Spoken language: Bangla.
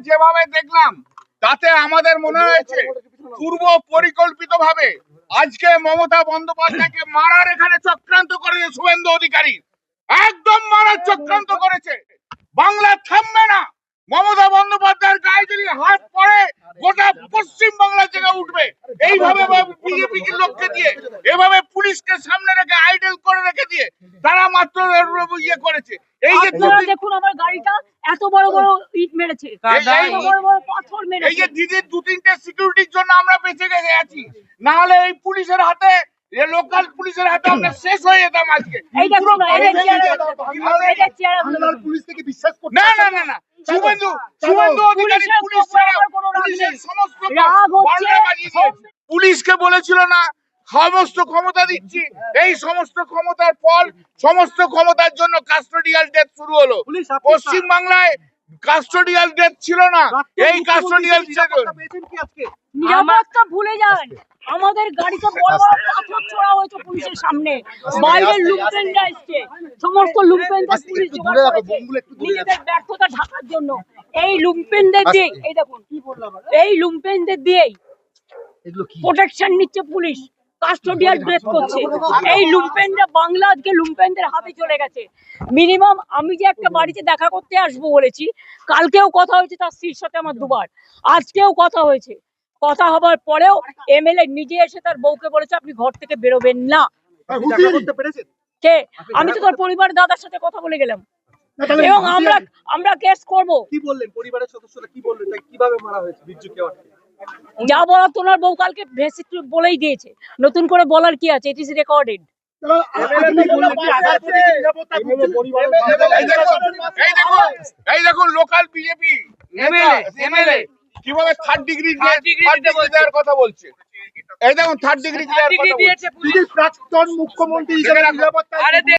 যেভাবে দেখলাম তাতে আমাদের মনে হয়েছে পূর্ব পরিকল্পিতভাবে আজকে মমতা বন্দ্যোপাধ্যায়কে মারার এখানে চক্রান্ত করেছে শুভেন্দু অধিকারী। একদম মারার চক্রান্ত করেছে। বাংলা থামবে না। মমতা বন্দ্যোপাধ্যায়ের গায়ে যদি হাত পড়ে গোটা পশ্চিম বাংলা থেকে উঠবে। এইভাবে বিজেপি কে লক্ষ্যে দিয়ে এভাবে পুলিশকে সামনে রেখে আইডল করে রেখে দিয়ে তারা মাত্র ইয়ে করেছে। এই যে দেখুন আমার গাড়িটা এত বড় বড় ইট মেরেছে, বড় বড় পাথর মেরেছে। এই যে দিদির 2-3টে সিকিউরিটির জন্য আমরা বেঁচে গেছি, না হলে এই পুলিশের হাতে লোকাল পুলিশের হাতে আমরা শেষ হয়ে যেতাম আজকে। এই দেখুন পুলিশ থেকে বিশ্বাস করতে না না না না শুভেন্দু অধিকারী পুলিশ ছাড়া পুলিশের সমস্ত বারোটা বাজিয়ে দিয়েছে। পুলিশকে বলেছিল না সমস্ত ক্ষমতা দিচ্ছি, এই সমস্ত ক্ষমতার ফল সমস্ত ক্ষমতার জন্য কাস্টোডিয়াল ডেথ শুরু হলো। পশ্চিম বাংলায় কাস্টোডিয়াল ডেথ ছিল না, এই কাস্টোডিয়াল নিরাপত্তা ভুলে যান। আমাদের গাড়িতে বড় বড় পাথর ছোড়া হয়েছে পুলিশের সামনে, বাইরের লুম্পেনরা এসছে, সমস্ত লুম্পেনদের পুলিশ জোগাড় করেছে নিজেদের ব্যর্থতা ঢাকার জন্য। এই লুম্পেনদের দিয়ে এই দেখুন এই লুম্পেনদের দিয়েই প্রোটেকশন নিচ্ছে পুলিশ, কাস্টোডিয়াল ড্রেস করছে। এই লুম্পেনরা বাংলা আজকে লুম্পেনদের হাতে চলে গেছে। মিনিমাম আমি যে একটা বাড়িতে দেখা করতে আসবো বলেছি, কালকেও কথা হয়েছে তার স্ত্রীর সাথে আমার দুবার, আজকেও কথা হয়েছে। কথা হবার পরেও এমএলএ নিজে এসে তার বউকে বলেছে আপনি ঘর থেকে বেরোবেন না। কে? আমি তো তোর পরিবার দাদার সাথে কথা বলে গেলাম এবং আমরা কেস করব। কি বললেন পরিবারের সদস্যরা, কি বললেন, কিভাবে মারা হয়েছে বিজুকে? যা বলার তোমার বউ কালকে ভেসে বলেই দিয়েছে, নতুন করে বলার কি আছে? It is recorded. এই দেখুন লোকাল বিজেপি এমএলএ কিভাবে থার্ড ডিগ্রি দেওয়ার কথা বলছে। এই দেখুন থার্ড ডিগ্রি দিয়েছে প্রাক্তন মুখ্যমন্ত্রী হিসেবে নিরাপত্তা